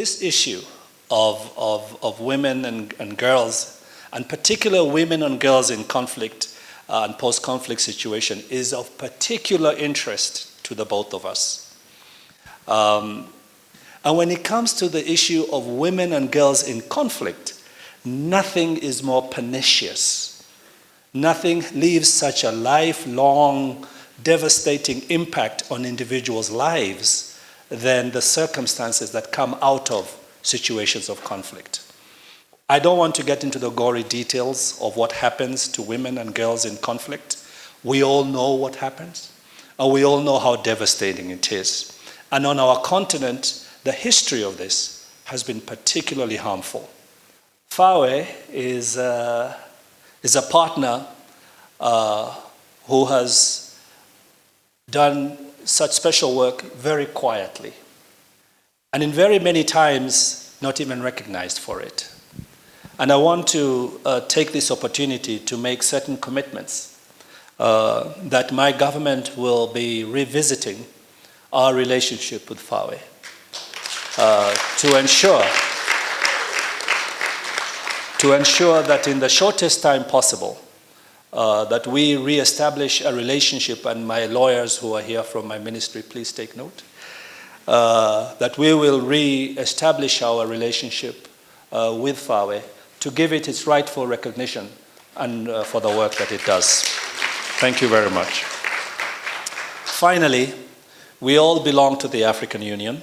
this issue of women and girls, and particular women and girls in conflict and post-conflict situation, is of particular interest to the both of us. And when it comes to the issue of women and girls in conflict, nothing is more pernicious. Nothing leaves such a lifelong, devastating impact on individuals' lives than the circumstances that come out of situations of conflict. I don't want to get into the gory details of what happens to women and girls in conflict. We all know what happens, and we all know how devastating it is. And on our continent, the history of this has been particularly harmful. FAWE is a partner who has done such special work very quietly, and in very many times not even recognized for it. And I want to take this opportunity to make certain commitments that my government will be revisiting our relationship with FAWE to ensure that in the shortest time possible, that we reestablish a relationship, and my lawyers who are here from my ministry, please take note, that we will re-establish our relationship with FAWE to give it its rightful recognition and for the work that it does. Thank you very much. Finally, we all belong to the African Union.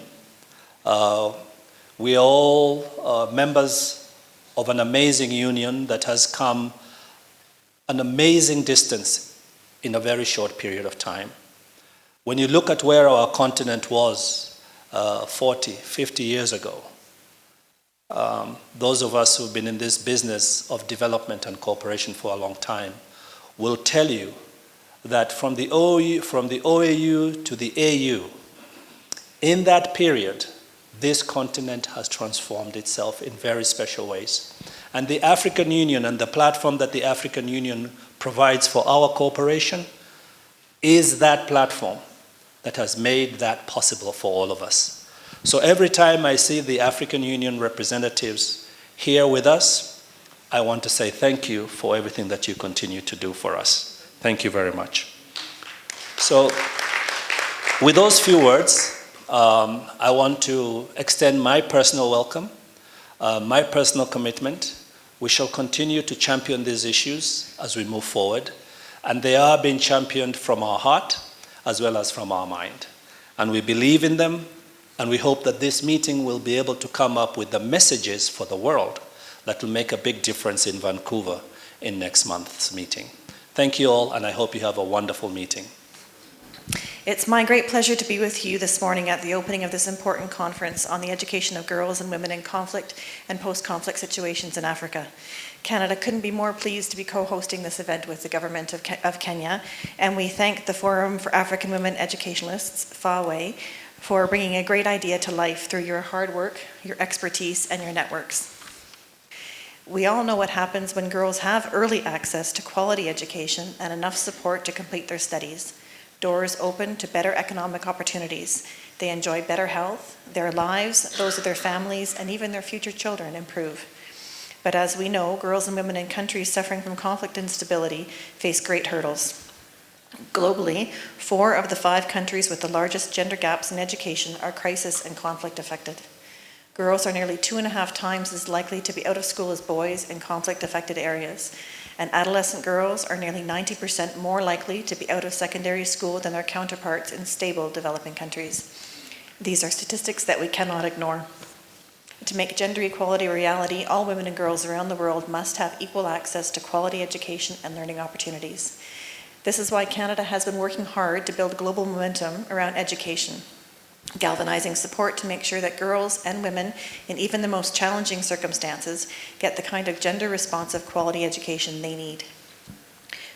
We are all members of an amazing union that has come an amazing distance in a very short period of time. When you look at where our continent was 40, 50 years ago, those of us who've been in this business of development and cooperation for a long time will tell you that from the OAU to the AU, in that period, this continent has transformed itself in very special ways. And the African Union and the platform that the African Union provides for our cooperation is that platform that has made that possible for all of us. So every time I see the African Union representatives here with us, I want to say thank you for everything that you continue to do for us. Thank you very much. So with those few words, I want to extend my personal welcome, my personal commitment. We shall continue to champion these issues as we move forward, and they are being championed from our heart as well as from our mind. And we believe in them, and we hope that this meeting will be able to come up with the messages for the world that will make a big difference in Vancouver in next month's meeting. Thank you all, and I hope you have a wonderful meeting. It's my great pleasure to be with you this morning at the opening of this important conference on the education of girls and women in conflict and post-conflict situations in Africa. Canada couldn't be more pleased to be co-hosting this event with the government of Kenya, and we thank the Forum for African Women Educationalists, FAWE, for bringing a great idea to life through your hard work, your expertise, and your networks. We all know what happens when girls have early access to quality education and enough support to complete their studies. Doors open to better economic opportunities. They enjoy better health, their lives, those of their families, and even their future children improve. But as we know, girls and women in countries suffering from conflict and instability face great hurdles. Globally, 4 of the 5 countries with the largest gender gaps in education are crisis and conflict affected. Girls are nearly 2.5 times as likely to be out of school as boys in conflict affected areas, and adolescent girls are nearly 90% more likely to be out of secondary school than their counterparts in stable developing countries. These are statistics that we cannot ignore. To make gender equality a reality, all women and girls around the world must have equal access to quality education and learning opportunities. This is why Canada has been working hard to build global momentum around education, galvanizing support to make sure that girls and women in even the most challenging circumstances get the kind of gender-responsive quality education they need.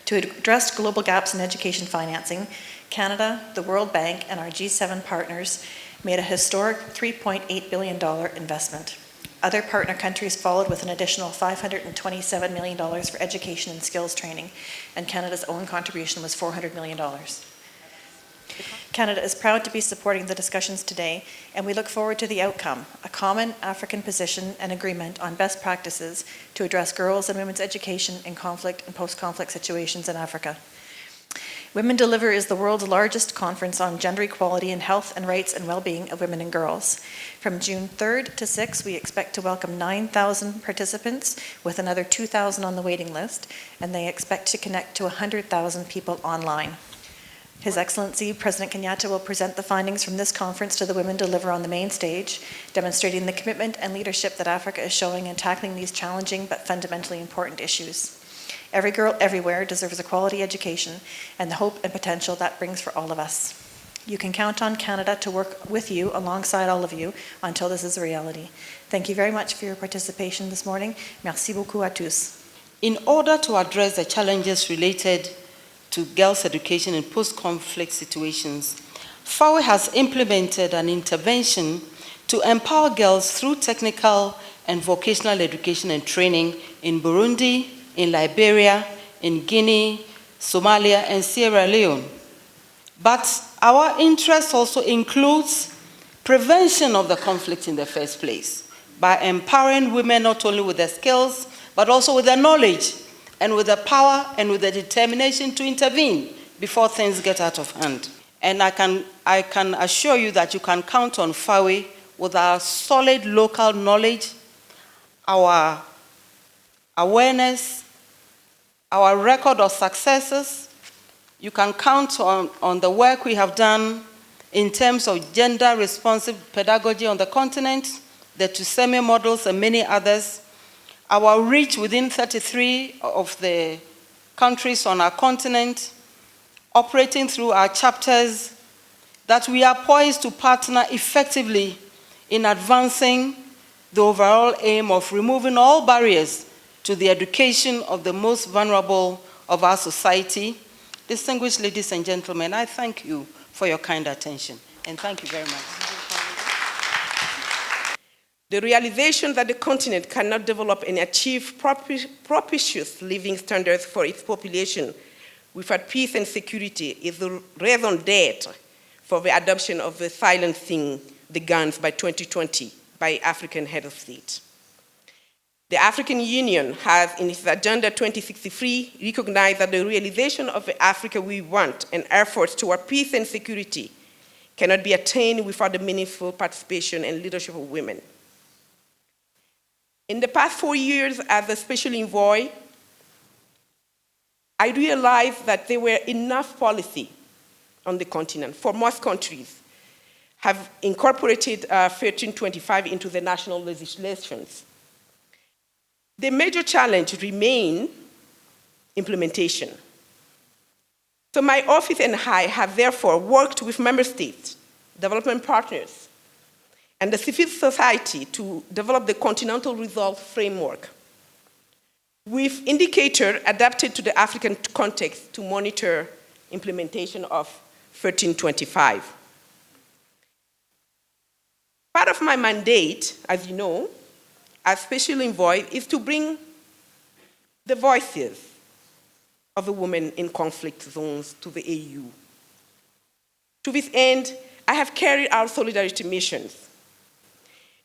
To address global gaps in education financing, Canada, the World Bank, and our G7 partners made a historic $3.8 billion investment. Other partner countries followed with an additional $527 million for education and skills training, and Canada's own contribution was $400 million. Canada is proud to be supporting the discussions today, and we look forward to the outcome, a common African position and agreement on best practices to address girls' and women's education in conflict and post-conflict situations in Africa. Women Deliver is the world's largest conference on gender equality and health and rights and well-being of women and girls. From June 3rd to 6th, we expect to welcome 9,000 participants with another 2,000 on the waiting list, and they expect to connect to 100,000 people online. His Excellency, President Kenyatta, will present the findings from this conference to the Women Deliver on the main stage, demonstrating the commitment and leadership that Africa is showing in tackling these challenging but fundamentally important issues. Every girl everywhere deserves a quality education and the hope and potential that brings for all of us. You can count on Canada to work with you, alongside all of you, until this is a reality. Thank you very much for your participation this morning. Merci beaucoup à tous. In order to address the challenges related to girls' education in post-conflict situations, FAWE has implemented an intervention to empower girls through technical and vocational education and training in Burundi, in Liberia, in Guinea, Somalia, and Sierra Leone. But our interest also includes prevention of the conflict in the first place by empowering women not only with the skills, but also with the knowledge and with the power and with the determination to intervene before things get out of hand. And I can assure you that you can count on FAWE with our solid local knowledge, our awareness, our record of successes. You can count on the work we have done in terms of gender-responsive pedagogy on the continent, the Tuseme models, and many others. Our reach within 33 of the countries on our continent, operating through our chapters, that we are poised to partner effectively in advancing the overall aim of removing all barriers to the education of the most vulnerable of our society. Distinguished ladies and gentlemen, I thank you for your kind attention, and thank you very much. The realization that the continent cannot develop and achieve propitious living standards for its population without peace and security is the raison d'etre for the adoption of the Silencing the Guns by 2020 by African head of state. The African Union has, in its Agenda 2063, recognized that the realization of the Africa we want and efforts toward peace and security cannot be attained without the meaningful participation and leadership of women. In the past 4 years as a special envoy, I realized that there were enough policy on the continent for most countries have incorporated 1325 into the national legislations. The major challenge remains implementation. So my office and I have therefore worked with member states, development partners, and the civil society to develop the Continental Results Framework with indicators adapted to the African context to monitor implementation of 1325. Part of my mandate, as you know, as special envoy, is to bring the voices of the women in conflict zones to the AU. To this end, I have carried out solidarity missions.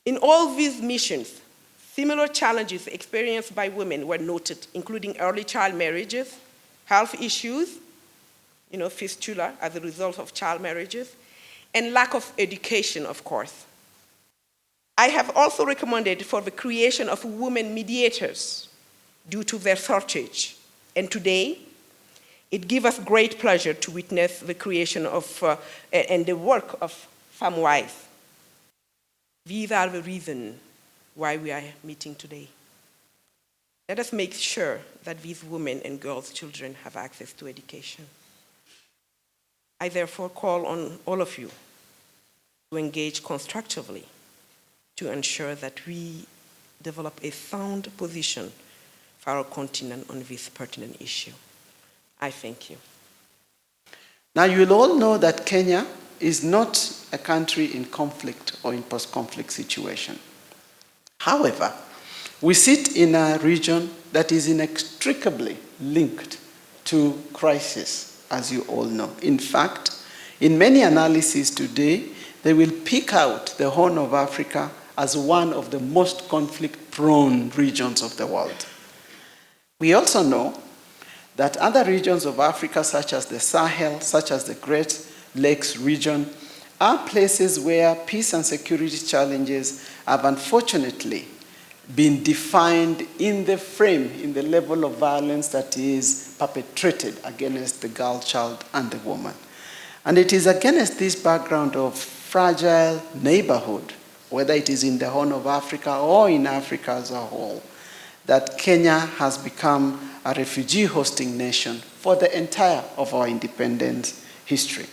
In all these missions, similar challenges experienced by women were noted, including early child marriages, health issues, fistula as a result of child marriages, and lack of education, of course. I have also recommended for the creation of women mediators due to their shortage. And today, it gives us great pleasure to witness the creation of and the work of FAMWISE. These are the reasons why we are meeting today. Let us make sure that these women and girls, children have access to education. I therefore call on all of you to engage constructively to ensure that we develop a sound position for our continent on this pertinent issue. I thank you. Now, you'll all know that Kenya is not a country in conflict or in post-conflict situation. However, we sit in a region that is inextricably linked to crisis, as you all know. In fact, In many analyses today, they will pick out the Horn of Africa as one of the most conflict-prone regions of the world. We also know that other regions of Africa, such as the Sahel, such as the Great Lakes region, are places where peace and security challenges have unfortunately been defined in the frame, in the level of violence that is perpetrated against the girl child and the woman. And it is against this background of fragile neighborhood, whether it is in the Horn of Africa or in Africa as a whole, that Kenya has become a refugee hosting nation for the entire of our independence history,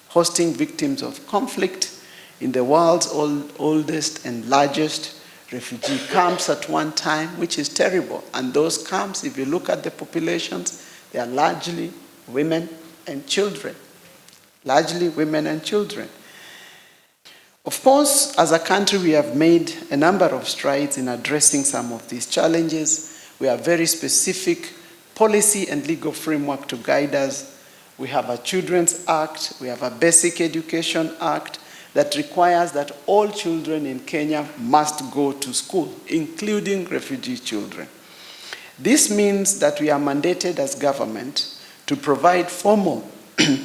hosting victims of conflict in the world's oldest and largest refugee camps at one time, which is terrible. And those camps, if you look at the populations, they are largely women and children. Largely women and children. Of course, as a country, we have made a number of strides in addressing some of these challenges. We have very specific policy and legal framework to guide us. We have a Children's Act, we have a Basic Education Act that requires that all children in Kenya must go to school, including refugee children. This means that we are mandated as government to provide formal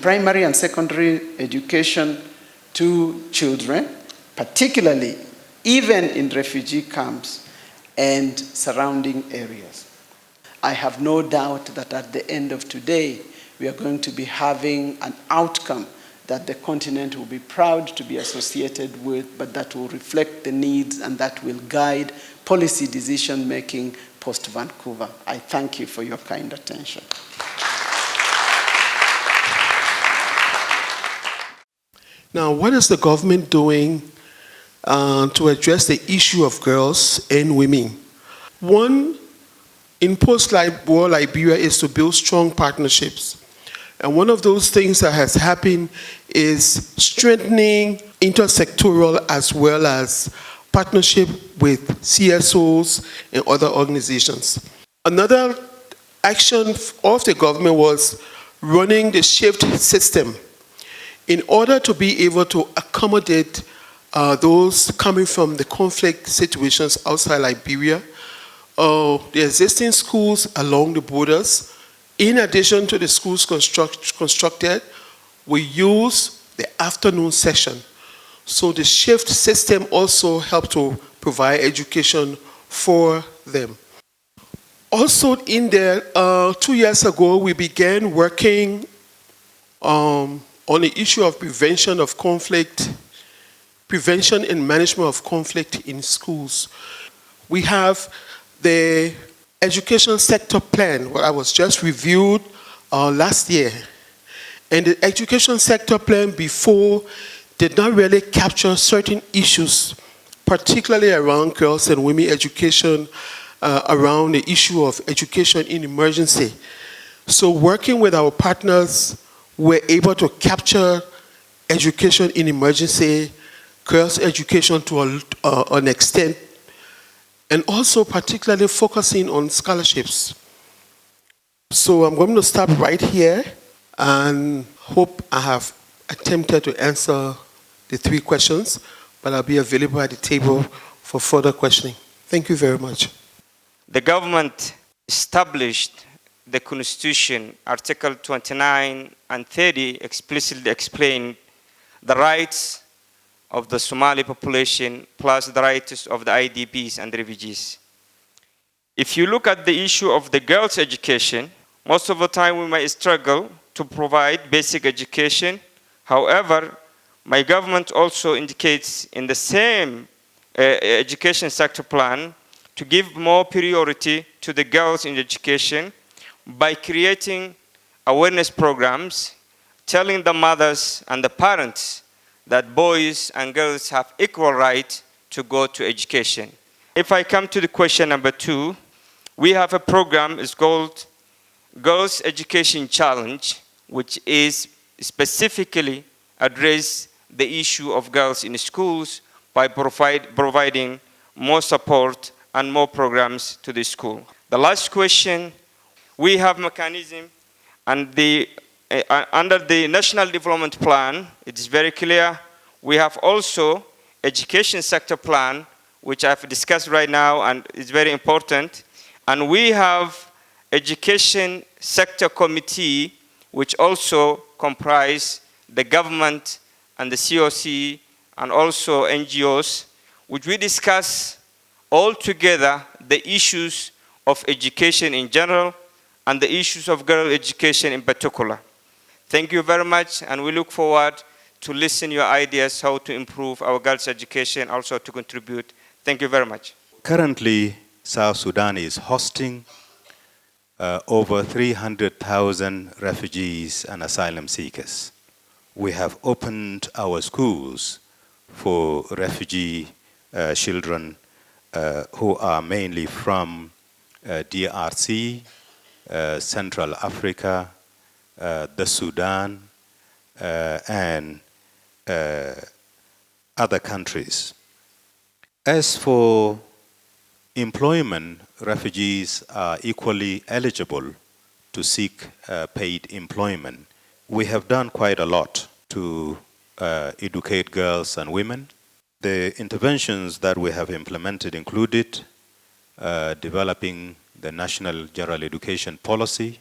primary and secondary education to children, particularly even in refugee camps and surrounding areas. I have no doubt that at the end of today, we are going to be having an outcome that the continent will be proud to be associated with, but that will reflect the needs and that will guide policy decision-making post-Vancouver. I thank you for your kind attention. Now, what is the government doing to address the issue of girls and women? One, in post-war Liberia, is to build strong partnerships. And one of those things that has happened is strengthening intersectoral as well as partnership with CSOs and other organizations. Another action of the government was running the shift system in order to be able to accommodate those coming from the conflict situations outside Liberia. The existing schools along the borders, in addition to the schools constructed, we use the afternoon session. So the shift system also helped to provide education for them. Also in there, 2 years ago, we began working on the issue of prevention of conflict, prevention and management of conflict in schools. We have the education sector plan, what I was just reviewed last year. And the education sector plan before did not really capture certain issues, particularly around girls and women education, around the issue of education in emergency. So working with our partners, we're able to capture education in emergency, girls' education to an extent, and also particularly focusing on scholarships. So I'm going to stop right here and hope I have attempted to answer the 3 questions, but I'll be available at the table for further questioning. Thank you very much. The government established the Constitution, Article 29 and 30 explicitly explain the rights of the Somali population plus the rights of the IDPs and refugees. If you look at the issue of the girls' education, most of the time we might struggle to provide basic education. However, my government also indicates in the same education sector plan to give more priority to the girls in education by creating awareness programs, telling the mothers and the parents that boys and girls have equal right to go to education. If I come to the question number 2, we have a program, it's called Girls Education Challenge, which is specifically address the issue of girls in schools by providing more support and more programs to the school. The last question, we have mechanism and the under the National Development Plan, it is very clear. We have also education sector plan, which I've discussed right now and is very important. And we have education sector committee, which also comprise the government and the COC and also NGOs, which we discuss all together the issues of education in general and the issues of girl education in particular. Thank you very much, and we look forward to listen your ideas how to improve our girls' education, also to contribute. Thank you very much. Currently, South Sudan is hosting over 300,000 refugees and asylum seekers. We have opened our schools for refugee children who are mainly from DRC, Central Africa, the Sudan, and other countries. As for employment, refugees are equally eligible to seek paid employment. We have done quite a lot to educate girls and women. The interventions that we have implemented included developing the National General Education Policy,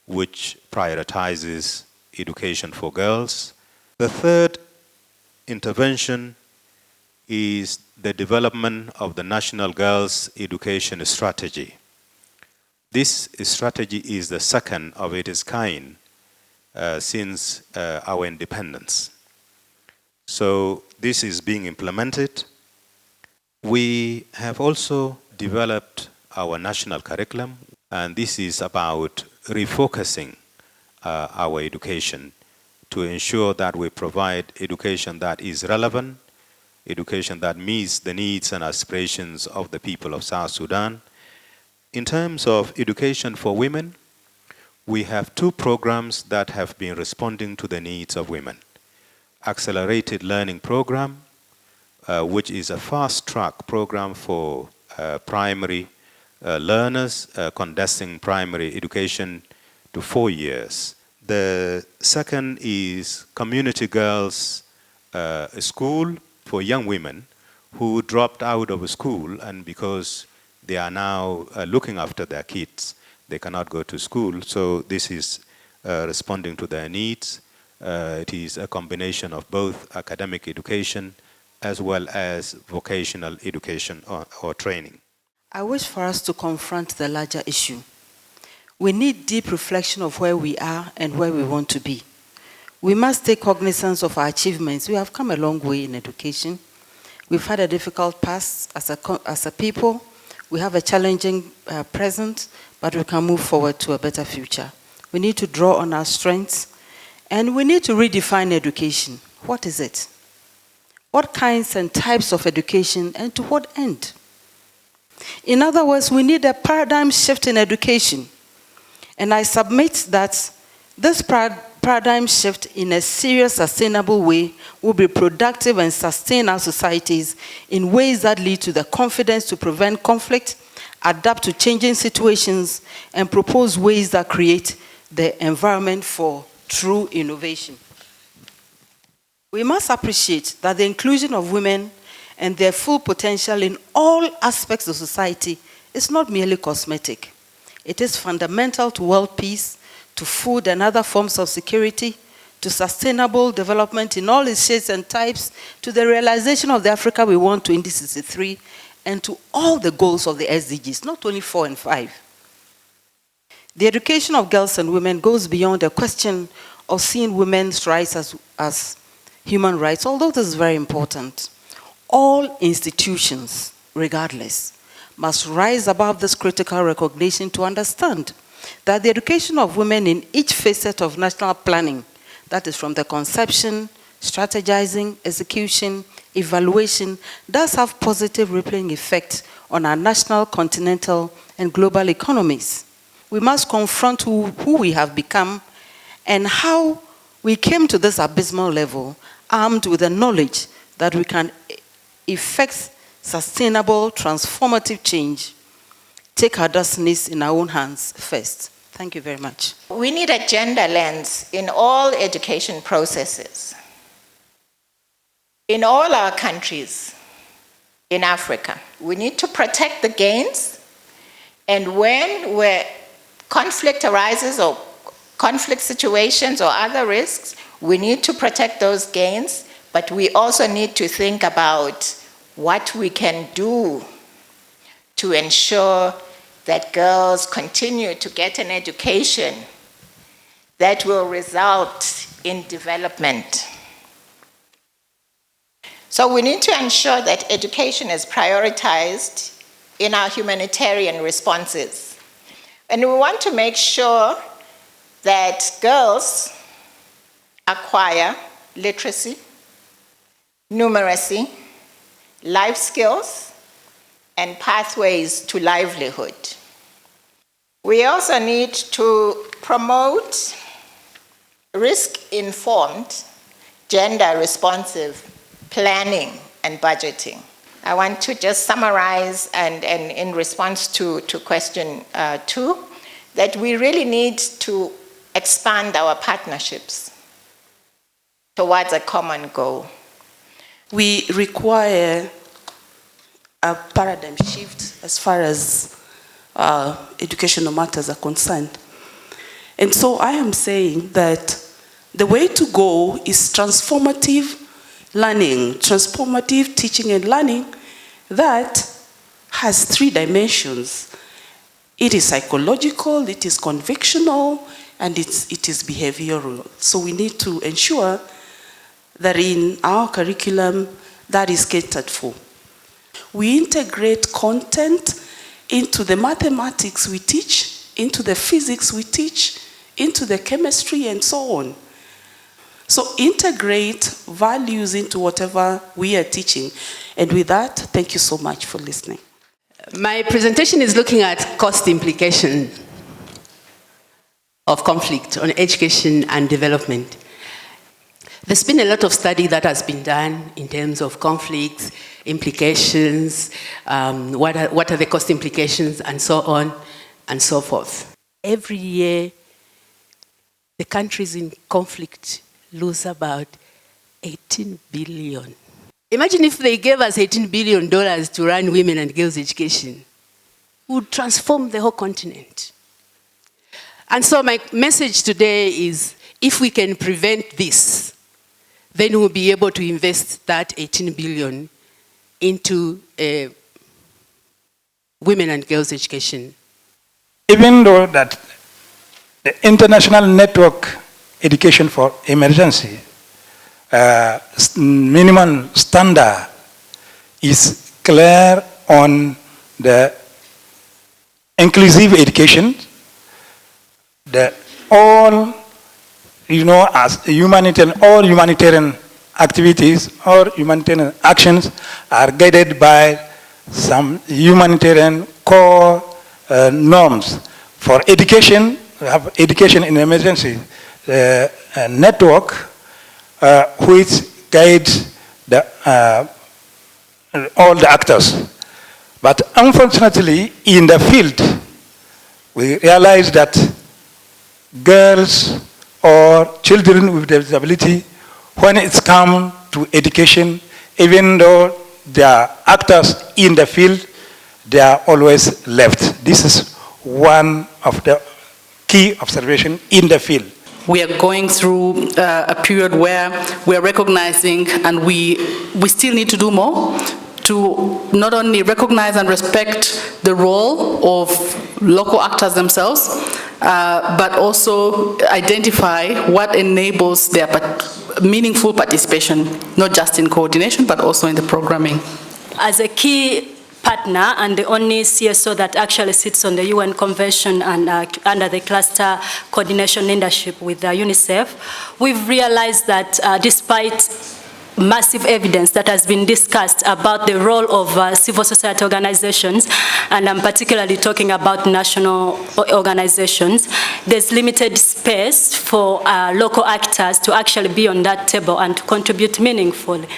which prioritizes education for girls. The third intervention is the development of the National Girls Education Strategy. This strategy is the second of its kind since our independence. So this is being implemented. We have also developed our national curriculum, and this is about refocusing our education to ensure that we provide education that is relevant, education that meets the needs and aspirations of the people of South Sudan. In terms of education for women, we have two programs that have been responding to the needs of women. Accelerated Learning Program, which is a fast-track program for primary learners, condensing primary education to 4 years. The second is Community Girls School for young women who dropped out of school, and because they are now looking after their kids, they cannot go to school. So this is responding to their needs. It is a combination of both academic education as well as vocational education or training. I wish for us to confront the larger issue. We need deep reflection of where we are and where we want to be. We must take cognizance of our achievements. We have come a long way in education. We've had a difficult past as a people. We have a challenging present, but we can move forward to a better future. We need to draw on our strengths, and we need to redefine education. What is it? What kinds and types of education, and to what end? In other words, we need a paradigm shift in education. And I submit that this paradigm shift in a serious, sustainable way will be productive and sustain our societies in ways that lead to the confidence to prevent conflict, adapt to changing situations, and propose ways that create the environment for true innovation. We must appreciate that the inclusion of women and their full potential in all aspects of society is not merely cosmetic. It is fundamental to world peace, to food and other forms of security, to sustainable development in all its shapes and types, to the realization of the Africa we want 2063, and to all the goals of the SDGs, not only 4 and 5. The education of girls and women goes beyond the question of seeing women's rights as human rights, although this is very important. All institutions, regardless, must rise above this critical recognition to understand that the education of women in each facet of national planning, that is from the conception, strategizing, execution, evaluation, does have positive rippling effects on our national, continental, and global economies. We must confront who we have become and how we came to this abysmal level, armed with the knowledge that we can effect sustainable, transformative change. Take our destinies in our own hands first. Thank you very much. We need a gender lens in all education processes. In all our countries in Africa, we need to protect the gains, and where conflict arises or conflict situations or other risks, we need to protect those gains, but we also need to think about what we can do to ensure that girls continue to get an education that will result in development. So we need to ensure that education is prioritized in our humanitarian responses. And we want to make sure that girls acquire literacy, numeracy, life skills, and pathways to livelihood. We also need to promote risk-informed, gender-responsive planning and budgeting. I want to just summarize and in response to question 2, that we really need to expand our partnerships towards a common goal. We require a paradigm shift as far as educational matters are concerned. And so I am saying that the way to go is transformative learning, transformative teaching and learning that has 3 dimensions. It is psychological, it is convictional, and it is behavioral. So we need to ensure that in our curriculum that is catered for. We integrate content into the mathematics we teach, into the physics we teach, into the chemistry and so on. So integrate values into whatever we are teaching. And with that, thank you so much for listening. My presentation is looking at cost implication of conflict on education and development. There's been a lot of study that has been done in terms of conflicts, implications, what are the cost implications, and so on and so forth. Every year, the countries in conflict lose about 18 billion. Imagine if they gave us $18 billion to run women and girls' education. It would transform the whole continent. And so my message today is, if we can prevent this, then we'll be able to invest that 18 billion into women and girls' education. Even though that the International Network Education for Emergency minimum standard is clear on the inclusive education, all, as all humanitarian activities or humanitarian actions are guided by some humanitarian core norms. For education, we have education in emergency network which guides all the actors. But unfortunately, in the field, we realize that girls or children with disability, when it's come to education, even though they are actors in the field, they are always left. This is one of the key observations in the field. We are going through a period where we are recognizing, and we still need to do more, to not only recognize and respect the role of local actors themselves, but also identify what enables their meaningful participation, not just in coordination, but also in the programming. As a key partner and the only CSO that actually sits on the UN Convention and under the cluster coordination leadership with UNICEF, we've realized that despite massive evidence that has been discussed about the role of civil society organizations, and I'm particularly talking about national organizations, there's limited space for local actors to actually be on that table and to contribute meaningfully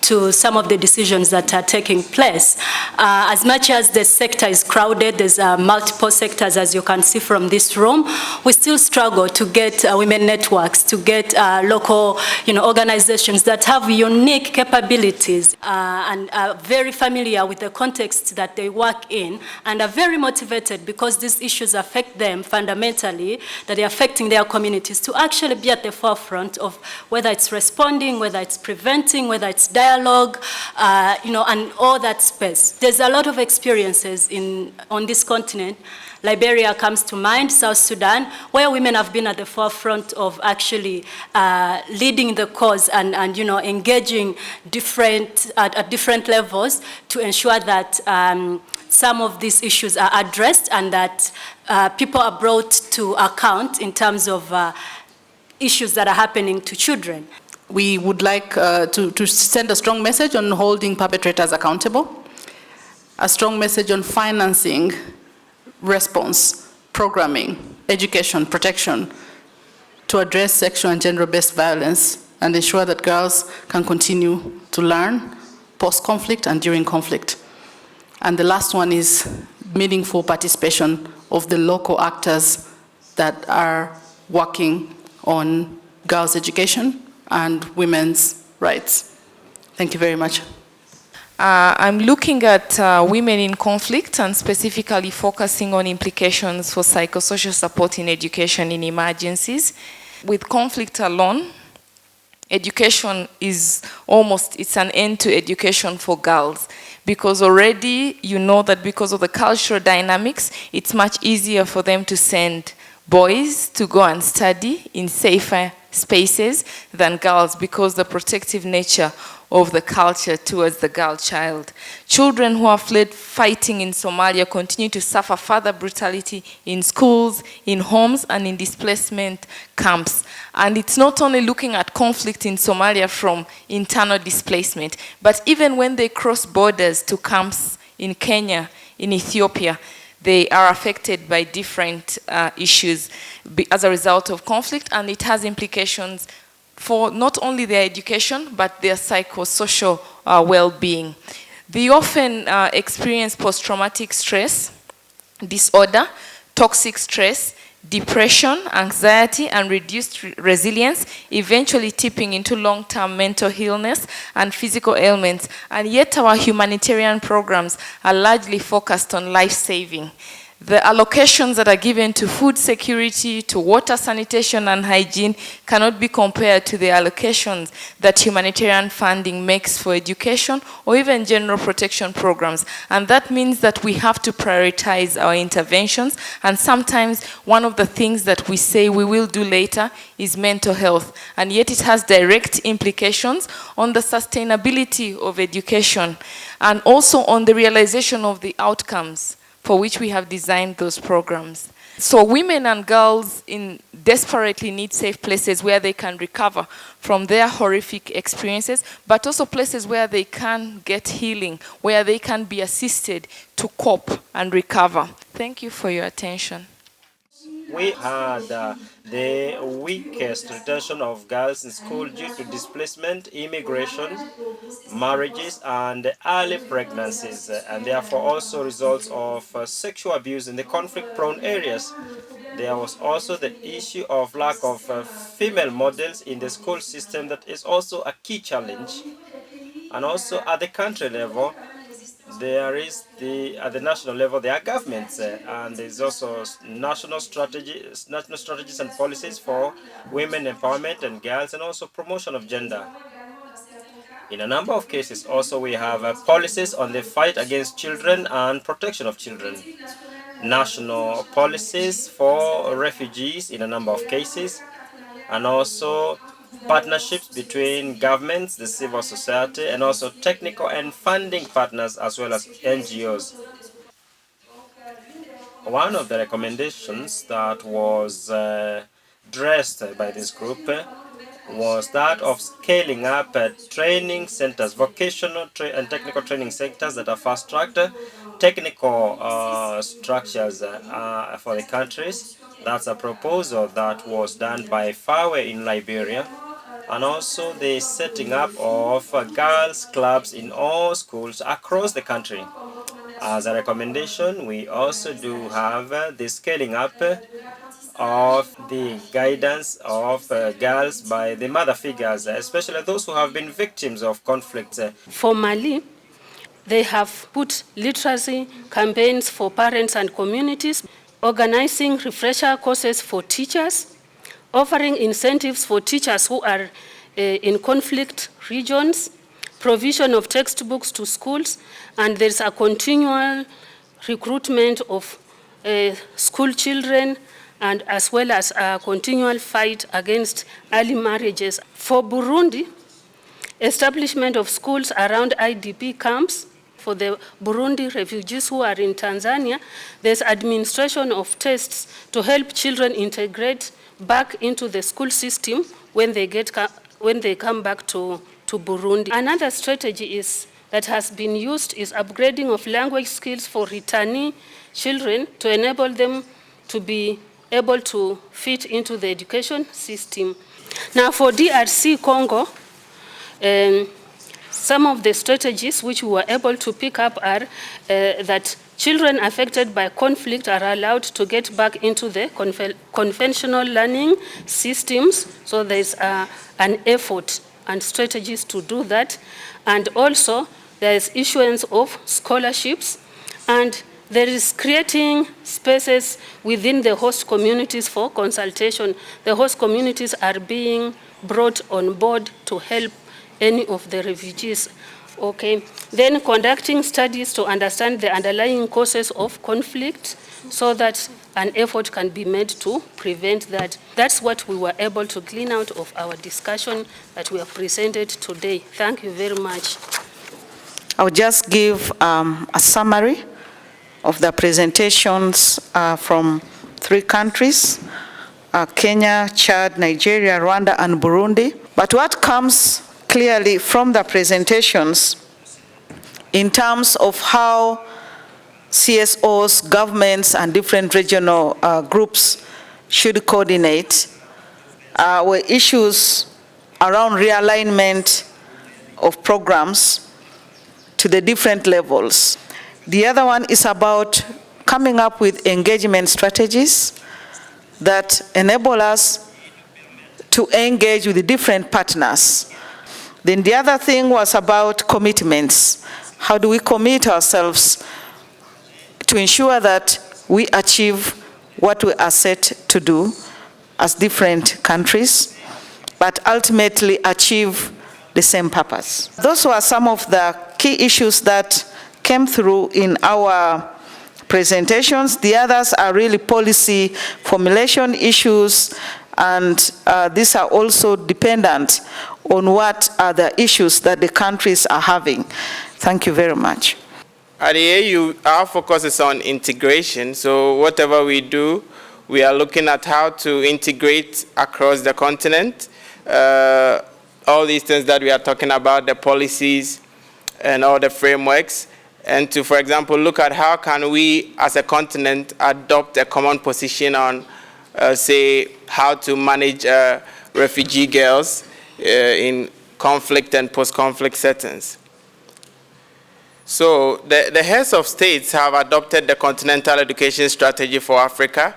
to some of the decisions that are taking place. As much as the sector is crowded, there's multiple sectors, as you can see from this room, we still struggle to get women networks, to get local organizations that have unique capabilities and are very familiar with the context that they work in and are very motivated because these issues affect them fundamentally, that they're affecting their communities, to actually be at the forefront of whether it's responding, whether it's preventing, whether it's dialogue, and all that space. There's a lot of experiences on this continent. Liberia comes to mind, South Sudan, where women have been at the forefront of actually leading the cause and engaging at different levels to ensure that some of these issues are addressed and that people are brought to account in terms of issues that are happening to children. We would like to send a strong message on holding perpetrators accountable, a strong message on financing, response, programming, education, protection to address sexual and gender-based violence and ensure that girls can continue to learn post-conflict and during conflict. And the last one is meaningful participation of the local actors that are working on girls' education and women's rights. Thank you very much. I'm looking at women in conflict and specifically focusing on implications for psychosocial support in education in emergencies. With conflict alone, education is it's an end to education for girls, because already you know that because of the cultural dynamics, it's much easier for them to send boys to go and study in safer spaces than girls because the protective nature of the culture towards the girl child. Children who have fled fighting in Somalia continue to suffer further brutality in schools, in homes, and in displacement camps. And it's not only looking at conflict in Somalia from internal displacement, but even when they cross borders to camps in Kenya, in Ethiopia, they are affected by different issues as a result of conflict, and it has implications for not only their education, but their psychosocial well-being. They often experience post-traumatic stress disorder, toxic stress, depression, anxiety, and reduced resilience, eventually tipping into long-term mental illness and physical ailments. And yet our humanitarian programs are largely focused on life-saving. The allocations that are given to food security, to water sanitation and hygiene cannot be compared to the allocations that humanitarian funding makes for education or even general protection programs. And that means that we have to prioritize our interventions. And sometimes one of the things that we say we will do later is mental health. And yet it has direct implications on the sustainability of education and also on the realization of the outcomes for which we have designed those programs. So women and girls desperately need safe places where they can recover from their horrific experiences, but also places where they can get healing, where they can be assisted to cope and recover. Thank you for your attention. We had the weakest retention of girls in school due to displacement, immigration, marriages, and early pregnancies, and therefore also results of sexual abuse in the conflict-prone areas. There was also the issue of lack of female models in the school system that is also a key challenge. And also at the country level, there is at the national level, there are governments, and there's also national strategies and policies for women empowerment and girls, and also promotion of gender. In a number of cases, also we have policies on the fight against children and protection of children. National policies for refugees in a number of cases, and also partnerships between governments, the civil society, and also technical and funding partners as well as NGOs. One of the recommendations that was addressed by this group was that of scaling up training centers, vocational and technical training centers that are fast-tracked, technical structures for the countries. That's a proposal that was done by FAWE in Liberia. and also the setting up of girls' clubs in all schools across the country. As a recommendation, we also do have the scaling up of the guidance of girls by the mother figures, especially those who have been victims of conflict. For Mali, they have put literacy campaigns for parents and communities, organizing refresher courses for teachers, offering incentives for teachers who are in conflict regions, provision of textbooks to schools, and there's a continual recruitment of school children, and as well as a continual fight against early marriages. For Burundi, establishment of schools around IDP camps. For the Burundi refugees who are in Tanzania, there's administration of tests to help children integrate back into the school system when they come back to Burundi. Another strategy that has been used is upgrading of language skills for returnee children to enable them to be able to fit into the education system. Now for DRC Congo, some of the strategies which we were able to pick up are that children affected by conflict are allowed to get back into the conventional learning systems. So there's an effort and strategies to do that. And also there's issuance of scholarships, and there is creating spaces within the host communities for consultation. The host communities are being brought on board to help any of the refugees. Okay. Then conducting studies to understand the underlying causes of conflict so that an effort can be made to prevent that. That's what we were able to glean out of our discussion that we have presented today. Thank you very much. I'll just give a summary of the presentations from 3 countries, Kenya, Chad, Nigeria, Rwanda, and Burundi. But what comes clearly from the presentations in terms of how CSOs, governments, and different regional groups should coordinate were issues around realignment of programs to the different levels. The other one is about coming up with engagement strategies that enable us to engage with the different partners. Then the other thing was about commitments. How do we commit ourselves to ensure that we achieve what we are set to do as different countries, but ultimately achieve the same purpose? Those were some of the key issues that came through in our presentations. The others are really policy formulation issues, and these are also dependent on what are the issues that the countries are having. Thank you very much. At the AU, our focus is on integration. So whatever we do, we are looking at how to integrate across the continent. All these things that we are talking about, the policies and all the frameworks, and to, for example, look at how can we as a continent adopt a common position on, say, how to manage refugee girls in conflict and post-conflict settings. So the heads of states have adopted the Continental Education Strategy for Africa,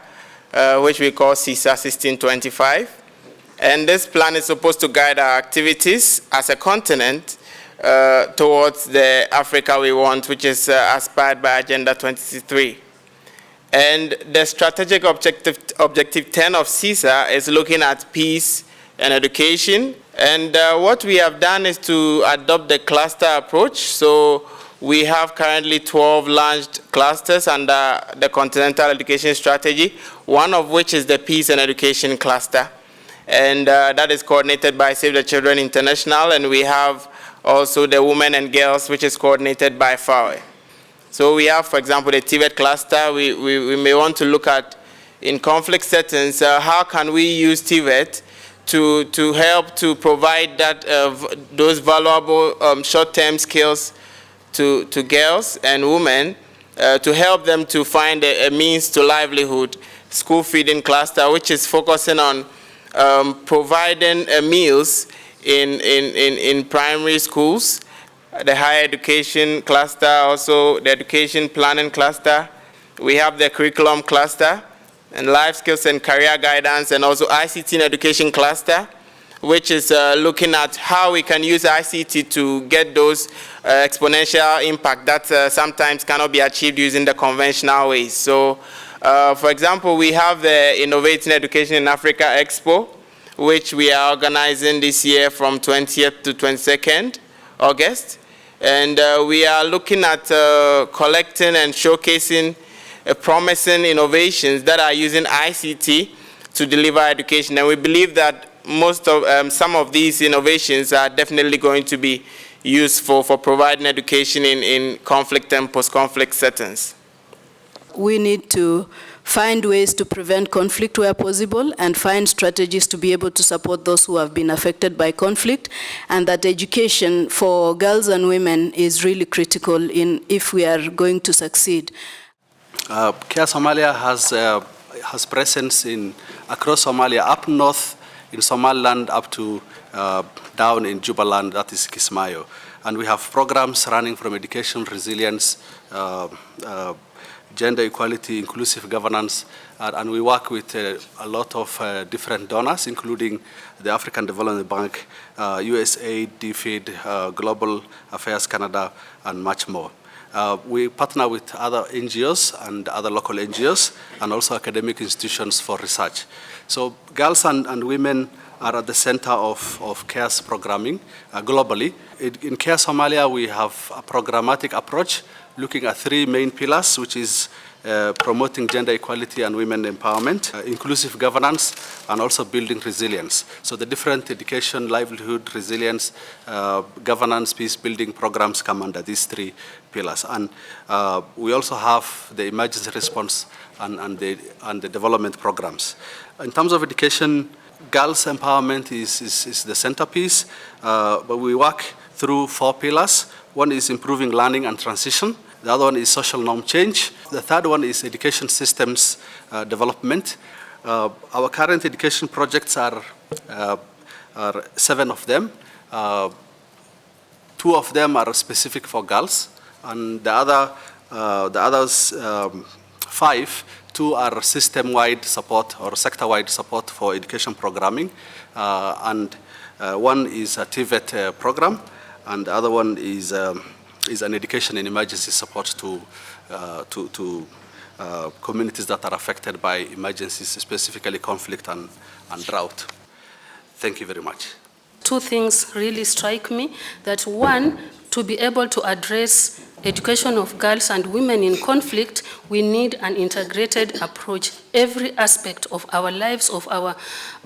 which we call CISA 1625. And this plan is supposed to guide our activities as a continent towards the Africa we want, which is aspired by Agenda 2063. And the strategic objective 10 of CISA is looking at peace and education. And what we have done is to adopt the cluster approach. So we have currently 12 launched clusters under the Continental Education Strategy, one of which is the Peace and Education Cluster. And that is coordinated by Save the Children International, and we have also the Women and Girls, which is coordinated by FAWE. So we have, for example, the TVET cluster. We may want to look at, in conflict settings, how can we use TVET to help to provide that, those valuable short-term skills to girls and women to help them to find a means to livelihood. School feeding cluster, which is focusing on providing meals in primary schools, the higher education cluster, also the education planning cluster. We have the curriculum cluster, and life skills and career guidance, and also ICT and education cluster, which is looking at how we can use ICT to get those exponential impact that sometimes cannot be achieved using the conventional ways. So, for example, we have the Innovates in Education in Africa Expo, which we are organizing this year from 20th to 22nd August. And we are looking at collecting and showcasing promising innovations that are using ICT to deliver education. And we believe that some of these innovations are definitely going to be useful for providing education in conflict and post-conflict settings. We need to find ways to prevent conflict where possible and find strategies to be able to support those who have been affected by conflict, and that education for girls and women is really critical if we are going to succeed. CARE Somalia has presence across Somalia, up north in Somaliland up to down in Jubaland, that is Kismayo. And we have programs running from education, resilience, gender equality, inclusive governance, and we work with a lot of different donors, including the African Development Bank, USAID, DFID, Global Affairs Canada, and much more. We partner with other NGOs and other local NGOs, and also academic institutions for research. So girls and women are at the center of CARE's programming globally. In CARE Somalia, we have a programmatic approach looking at three main pillars, which is promoting gender equality and women empowerment, inclusive governance, and also building resilience. So the different education, livelihood, resilience, governance, peace-building programs come under these three pillars. And we also have the emergency response and the development programs. In terms of education, girls' empowerment is the centerpiece, but we work through four pillars. One is improving learning and transition. The other one is social norm change. The third one is education systems development. Our current education projects are 7 of them. 2 of them are specific for girls, and the others 5, 2 are system-wide support or sector-wide support for education programming, and one is a TVET program, and the other one is an education and emergency support to communities that are affected by emergencies, specifically conflict and drought. Thank you very much. 2 things really strike me. That one, to be able to address education of girls and women in conflict, we need an integrated approach. Every aspect of our lives, of our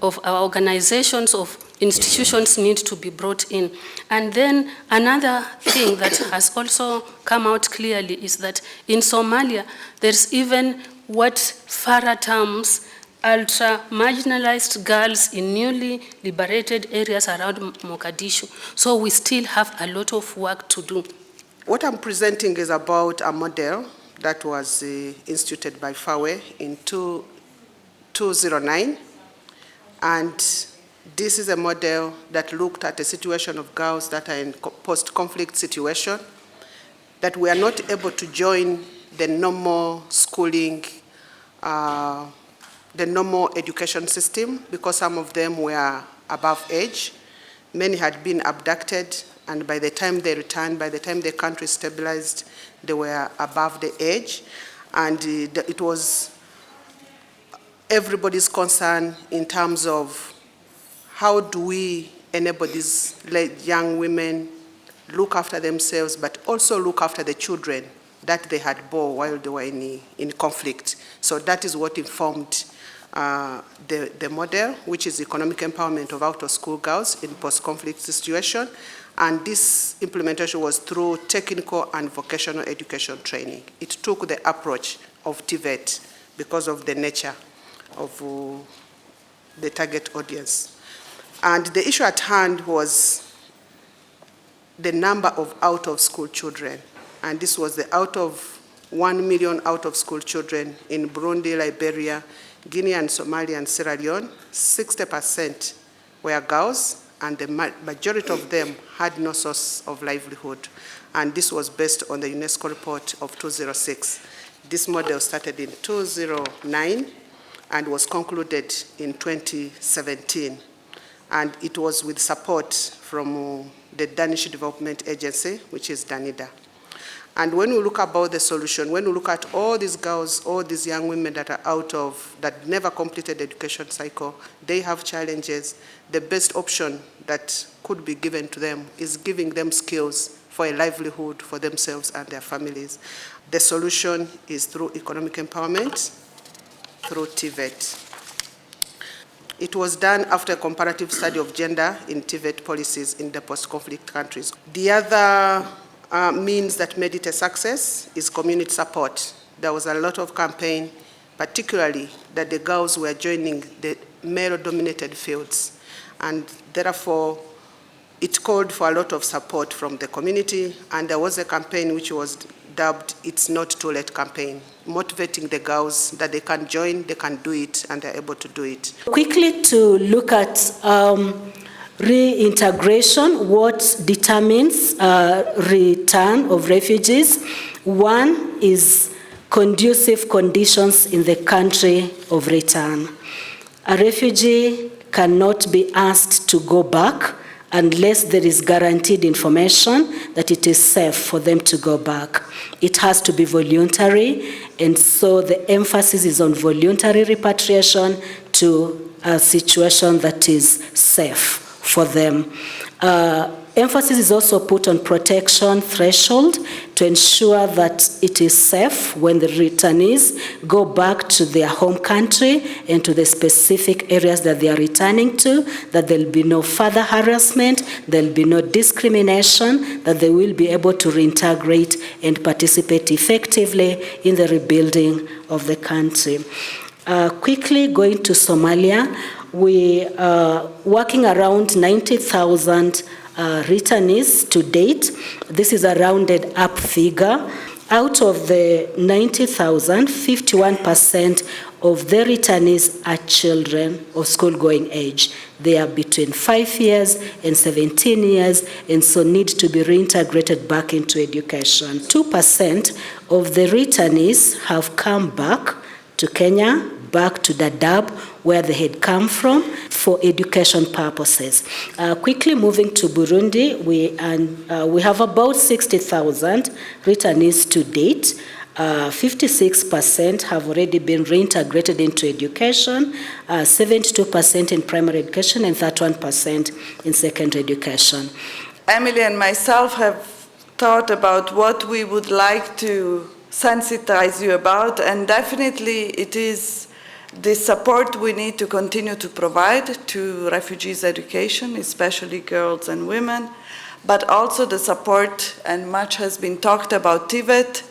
organizations, of institutions need to be brought in. And then another thing that has also come out clearly is that in Somalia, there's even what Farah terms ultra-marginalized girls in newly liberated areas around Mogadishu. So we still have a lot of work to do. What I'm presenting is about a model that was instituted by FAWE in 2009. And this is a model that looked at the situation of girls that are in post-conflict situation, that were not able to join the normal schooling, the normal education system, because some of them were above age. Many had been abducted, and by the time they returned, by the time the country stabilized, they were above the age. And it was everybody's concern in terms of how do we enable these young women look after themselves, but also look after the children that they had bore while they were in conflict. So that is what informed the model, which is economic empowerment of out-of-school girls in post-conflict situation. And this implementation was through technical and vocational education training. It took the approach of TVET because of the nature of the target audience. And the issue at hand was the number of out-of-school children. And this was the out of 1 million out-of-school children in Burundi, Liberia, Guinea and Somali and Sierra Leone, 60% were girls, and the majority of them had no source of livelihood. And this was based on the UNESCO report of 2006. This model started in 2009 and was concluded in 2017. And it was with support from the Danish Development Agency, which is DANIDA. And when we look about the solution, when we look at all these girls, all these young women that are that never completed the education cycle, they have challenges. The best option that could be given to them is giving them skills for a livelihood for themselves and their families. The solution is through economic empowerment, through TVET. It was done after a comparative study of gender in TVET policies in the post-conflict countries. The other means that made it a success is community support. There was a lot of campaign, particularly that the girls were joining the male-dominated fields. And therefore, it called for a lot of support from the community, and there was a campaign which was dubbed It's Not Too Late campaign, motivating the girls that they can join, they can do it, and they're able to do it. Quickly to look at reintegration, what determines return of refugees. One is conducive conditions in the country of return. A refugee cannot be asked to go back unless there is guaranteed information that it is safe for them to go back. It has to be voluntary, and so the emphasis is on voluntary repatriation to a situation that is safe for them. Emphasis is also put on protection threshold to ensure that it is safe when the returnees go back to their home country and to the specific areas that they are returning to, that there will be no further harassment, there will be no discrimination, that they will be able to reintegrate and participate effectively in the rebuilding of the country. Quickly going to Somalia, we are working around 90,000 returnees to date. This is a rounded up figure. Out of the 90,000, 51% of the returnees are children of school-going age. They are between 5 years and 17 years, and so need to be reintegrated back into education. 2% of the returnees have come back to Kenya, back to Dadaab, where they had come from, for education purposes. Quickly moving to Burundi, we have about 60,000 returnees to date. 56% have already been reintegrated into education, 72% in primary education, and 31% in secondary education. Emily and myself have thought about what we would like to sensitize you about, and definitely it is the support we need to continue to provide to refugees' education, especially girls and women, but also the support, and much has been talked about TVET,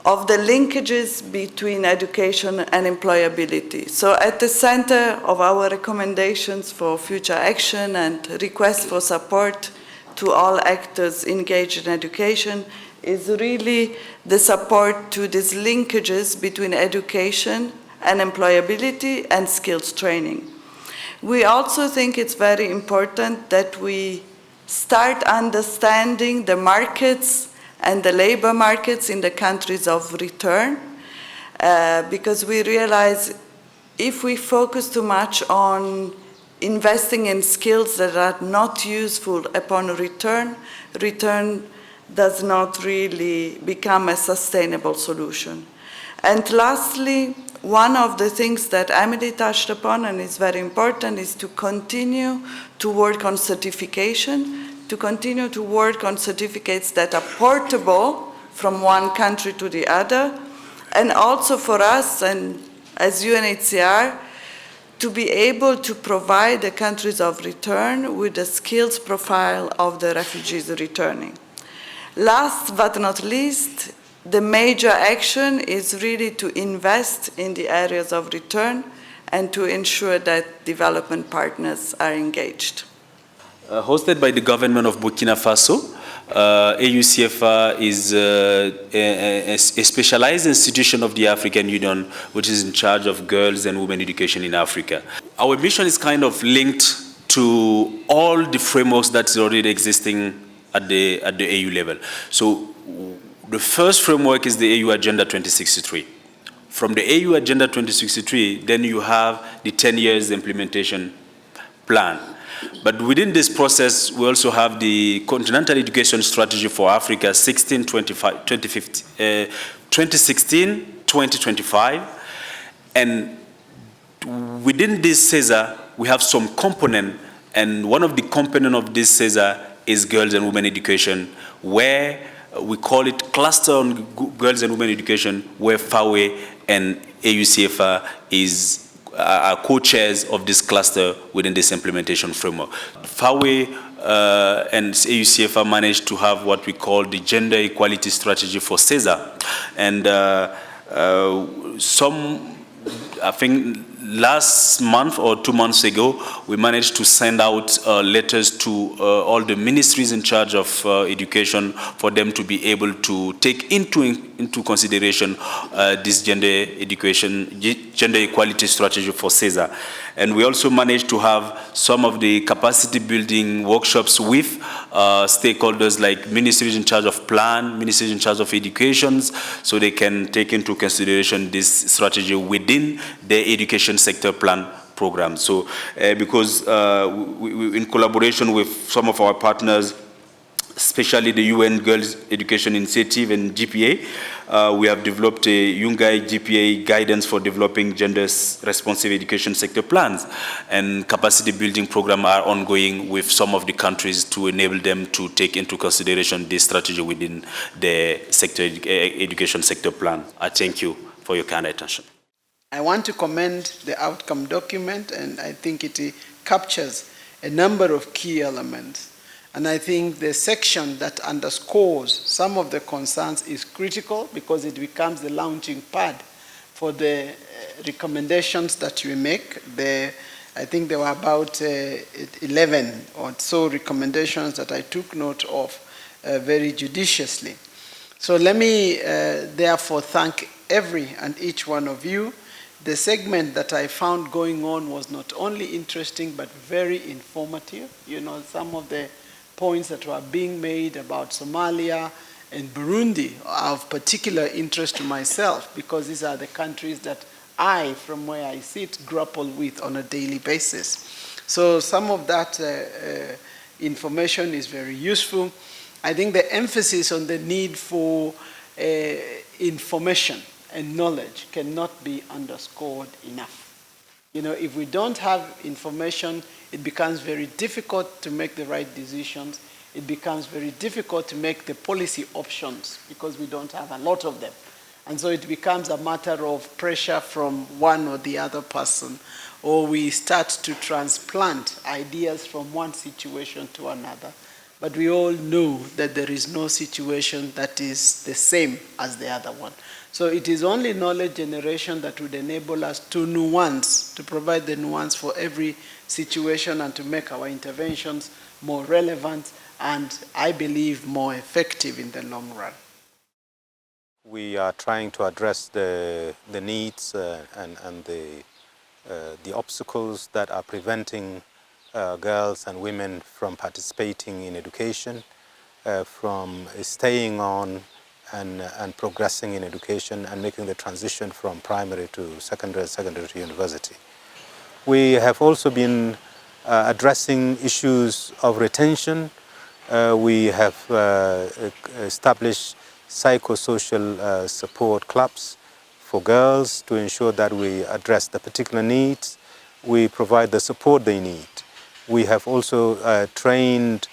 of the linkages between education and employability. So at the center of our recommendations for future action and requests for support to all actors engaged in education is really the support to these linkages between education and employability and skills training. We also think it's very important that we start understanding the markets and the labor markets in the countries of return, because we realize if we focus too much on investing in skills that are not useful upon return, return does not really become a sustainable solution. And lastly, one of the things that Emily touched upon and is very important is to continue to work on certification, to continue to work on certificates that are portable from one country to the other, and also for us and as UNHCR to be able to provide the countries of return with the skills profile of the refugees returning. Last but not least, the major action is really to invest in the areas of return and to ensure that development partners are engaged. hosted by the government of Burkina Faso. AUCFR is a specialized institution of the African Union, which is in charge of girls and women education in Africa. Our mission is kind of linked to all the frameworks that's already existing at the AU level. So the first framework is the AU Agenda 2063. From the AU Agenda 2063, then you have the 10 years implementation plan. But within this process, we also have the Continental Education Strategy for Africa 2016-2025. And within this CESA, we have some component, and one of the component of this CESA is girls and women education, where we call it Cluster on Girls and Women Education, where FAWE and AUCFR are co-chairs of this cluster within this implementation framework. FAWE and AUCFR managed to have what we call the Gender Equality Strategy for CESA. And I think last month or 2 months ago, we managed to send out letters to all the ministries in charge of education for them to be able to take into consideration this gender equality strategy for CESA. And we also managed to have some of the capacity building workshops with stakeholders like ministries in charge of plan, ministries in charge of education, so they can take into consideration this strategy within their education sector plan program. So because we, in collaboration with some of our partners, especially the UN Girls Education Initiative and GPA, we have developed a Yungai GPA guidance for developing gender-responsive education sector plans, and capacity building programs are ongoing with some of the countries to enable them to take into consideration this strategy within the education sector plan. I thank you for your kind attention. I want to commend the outcome document, and I think it captures a number of key elements. And I think the section that underscores some of the concerns is critical because it becomes the launching pad for the recommendations that we make. I think there were about 11 or so recommendations that I took note of very judiciously. So let me therefore thank every and each one of you. The segment that I found going on was not only interesting but very informative. You know, some of the points that were being made about Somalia and Burundi are of particular interest to myself because these are the countries that I, from where I sit, grapple with on a daily basis. So some of that information is very useful. I think the emphasis on the need for information and knowledge cannot be underscored enough. You know, if we don't have information, it becomes very difficult to make the right decisions. It becomes very difficult to make the policy options because we don't have a lot of them. And so it becomes a matter of pressure from one or the other person, or we start to transplant ideas from one situation to another. But we all know that there is no situation that is the same as the other one. So it is only knowledge generation that would enable us to nuance, to provide the nuance for every situation and to make our interventions more relevant and, I believe, more effective in the long run. We are trying to address the needs and the obstacles that are preventing girls and women from participating in education, from staying on and progressing in education and making the transition from primary to secondary to university. We have also been addressing issues of retention. We have established psychosocial support clubs for girls to ensure that we address the particular needs. We provide the support they need. We have also trained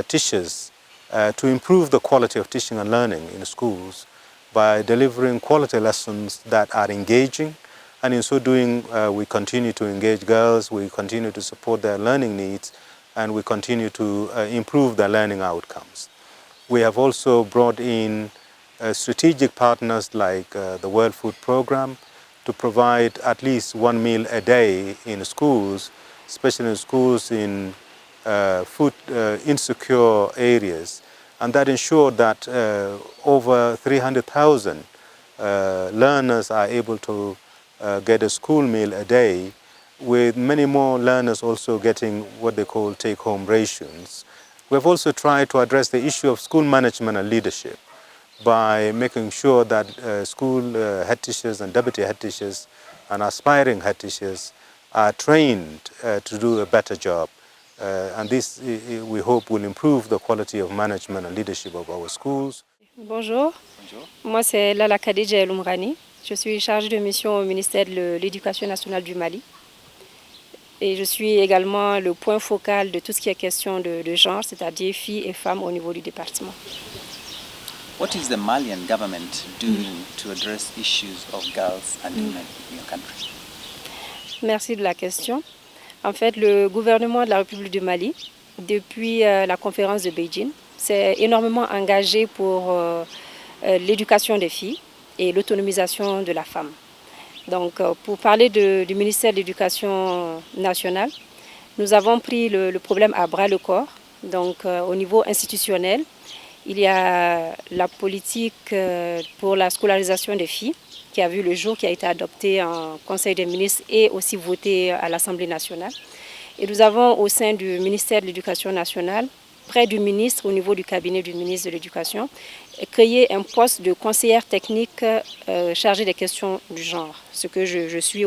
teachers to improve the quality of teaching and learning in schools by delivering quality lessons that are engaging, and in so doing we continue to engage girls, we continue to support their learning needs, and we continue to improve their learning outcomes. We have also brought in strategic partners like the World Food Programme to provide at least one meal a day in schools, especially in schools in food insecure areas, and that ensured that over 300,000 learners are able to get a school meal a day, with many more learners also getting what they call take-home rations. We've also tried to address the issue of school management and leadership by making sure that school head teachers and deputy head teachers and aspiring head teachers are trained to do a better job. And this, we hope, will improve the quality of management and leadership of our schools. Bonjour. Moi, c'est Lala Khadija El Oumrani. Je suis chargée de mission au ministère de l'Éducation nationale du Mali. Et je suis également le point focal de tout ce qui est question de genre, c'est-à-dire filles et femmes au niveau du département. What is the Malian government doing to address issues of girls and women in your country? Merci de la question. En fait, le gouvernement de la République du Mali, depuis la conférence de Beijing, s'est énormément engagé pour l'éducation des filles et l'autonomisation de la femme. Donc, pour parler du ministère de l'Éducation nationale, nous avons pris le problème à bras le corps. Donc, au niveau institutionnel, il y a la politique pour la scolarisation des filles qui a vu le jour, qui a été adoptée en Conseil des ministres et aussi votée à l'Assemblée nationale. Et nous avons au sein du ministère de l'Éducation nationale, près du ministre, au niveau du cabinet du ministre de l'Éducation, créé un poste de conseillère technique chargé des questions du genre, ce que je suis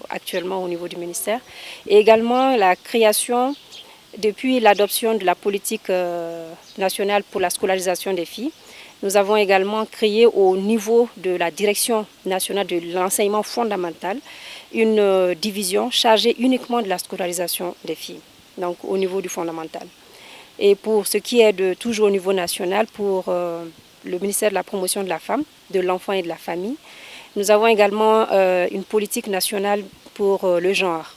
actuellement au niveau du ministère. Et également la création, depuis l'adoption de la politique nationale pour la scolarisation des filles, nous avons également créé au niveau de la direction nationale de l'enseignement fondamental une division chargée uniquement de la scolarisation des filles, donc au niveau du fondamental. Et pour ce qui est de toujours au niveau national, pour le ministère de la promotion de la femme, de l'enfant et de la famille, nous avons également une politique nationale pour le genre,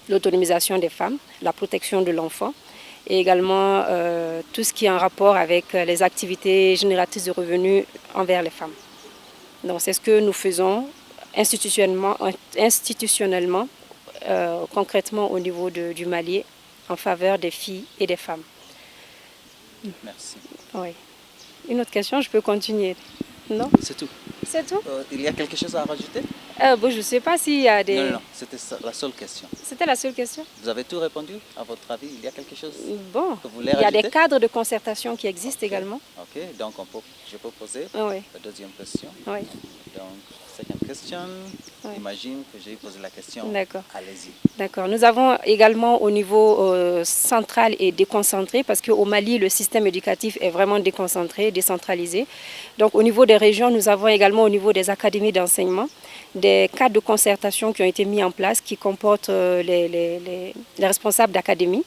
l'autonomisation des femmes, la protection de l'enfant et également tout ce qui est en rapport avec les activités génératrices de revenus envers les femmes. Donc c'est ce que nous faisons institutionnellement concrètement au niveau du Mali en faveur des filles et des femmes. Merci. Oui. Une autre question, je peux continuer? Non? C'est tout. C'est tout? Il y a quelque chose à rajouter? Bon, je ne sais pas s'il y a des... Non, c'était la seule question. C'était la seule question? Vous avez tout répondu? À votre avis, il y a quelque chose bon, que vous voulez rajouter? Il y a des cadres de concertation qui existent également. Ok, donc je peux poser la deuxième question. Oui. Donc, second question. Imagine que j'ai posé la question. D'accord. Allez-y. D'accord. Nous avons également au niveau central et déconcentré, parce qu'au Mali, le système éducatif est vraiment déconcentré, décentralisé. Donc au niveau des régions, nous avons également au niveau des académies d'enseignement des cadres de concertation qui ont été mis en place, qui comportent les responsables d'académie,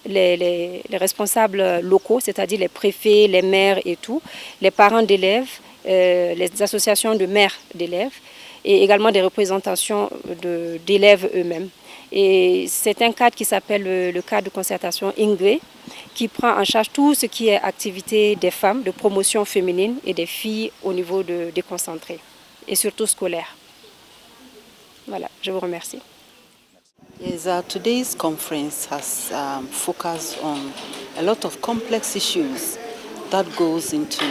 les responsables locaux, c'est-à-dire les préfets, les maires et tout, les parents d'élèves, les associations de mères d'élèves et également des représentations d'élèves eux-mêmes. Et c'est un cadre qui s'appelle le cadre de concertation INGRE, qui prend en charge tout ce qui est activité des femmes, de promotion féminine et des filles au niveau déconcentré et surtout scolaire. Voilà, je vous remercie. Yes, today's conference has focused on a lot of complex issues that goes into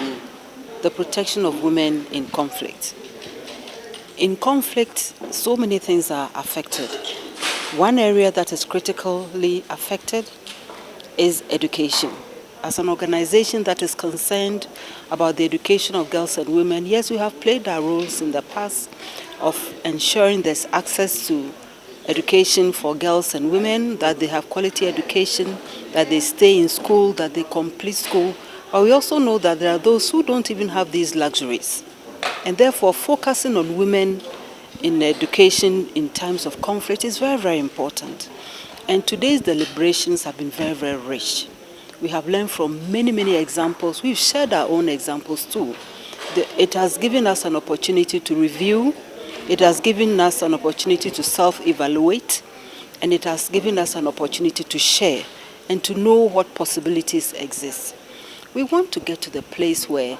the protection of women in conflict. In conflict, so many things are affected. One area that is critically affected is education. As an organization that is concerned about the education of girls and women, yes, we have played our roles in the past of ensuring there's access to education for girls and women, that they have quality education, that they stay in school, that they complete school. But we also know that there are those who don't even have these luxuries. And therefore, focusing on women in education in times of conflict is very, very important. And today's deliberations have been very, very rich. We have learned from many, many examples. We've shared our own examples too. It has given us an opportunity to review. It has given us an opportunity to self-evaluate. And it has given us an opportunity to share and to know what possibilities exist. We want to get to the place where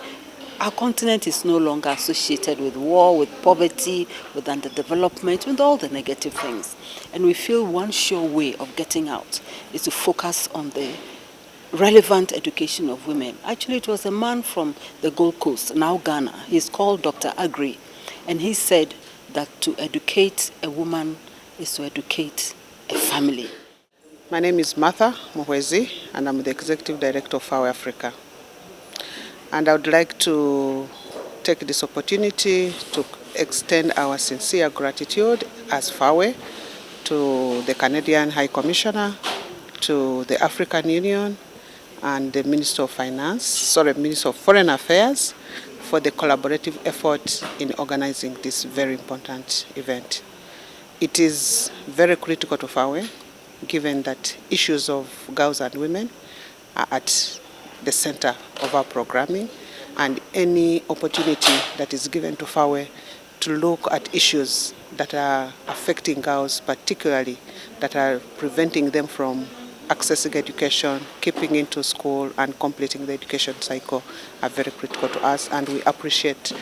Our continent is no longer associated with war, with poverty, with underdevelopment, with all the negative things. And we feel one sure way of getting out is to focus on the relevant education of women. Actually, it was a man from the Gold Coast, now Ghana. He's called Dr. Agri. And he said that to educate a woman is to educate a family. My name is Martha Muhwezi, and I'm the Executive Director of FAWE Africa. And I would like to take this opportunity to extend our sincere gratitude as FAWE to the Canadian High Commissioner, to the African Union, and the Minister of Minister of Foreign Affairs for the collaborative effort in organizing this very important event. It is very critical to FAWE, given that issues of girls and women are at the center of our programming, and any opportunity that is given to FAWE to look at issues that are affecting girls, particularly that are preventing them from accessing education, keeping into school, and completing the education cycle are very critical to us, and we appreciate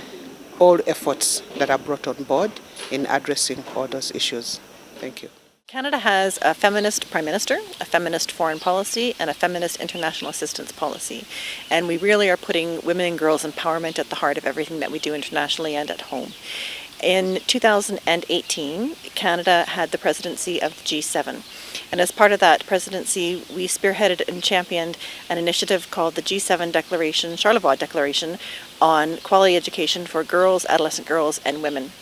all efforts that are brought on board in addressing all those issues. Thank you. Canada has a feminist prime minister, a feminist foreign policy, and a feminist international assistance policy. And we really are putting women and girls empowerment at the heart of everything that we do internationally and at home. In 2018, Canada had the presidency of the G7. And as part of that presidency, we spearheaded and championed an initiative called the G7 Declaration, Charlevoix Declaration, on quality education for girls, adolescent girls, and women.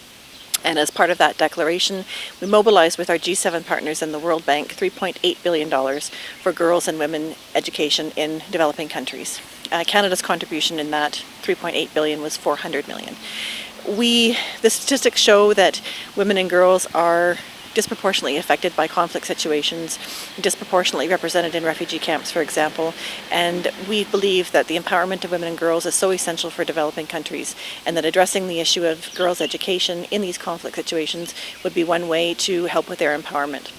And as part of that declaration, we mobilized with our G7 partners and the World Bank $3.8 billion for girls and women education in developing countries. Canada's contribution in that $3.8 billion was $400 million. The statistics show that women and girls are disproportionately affected by conflict situations, disproportionately represented in refugee camps, for example, and we believe that the empowerment of women and girls is so essential for developing countries, and that addressing the issue of girls' education in these conflict situations would be one way to help with their empowerment.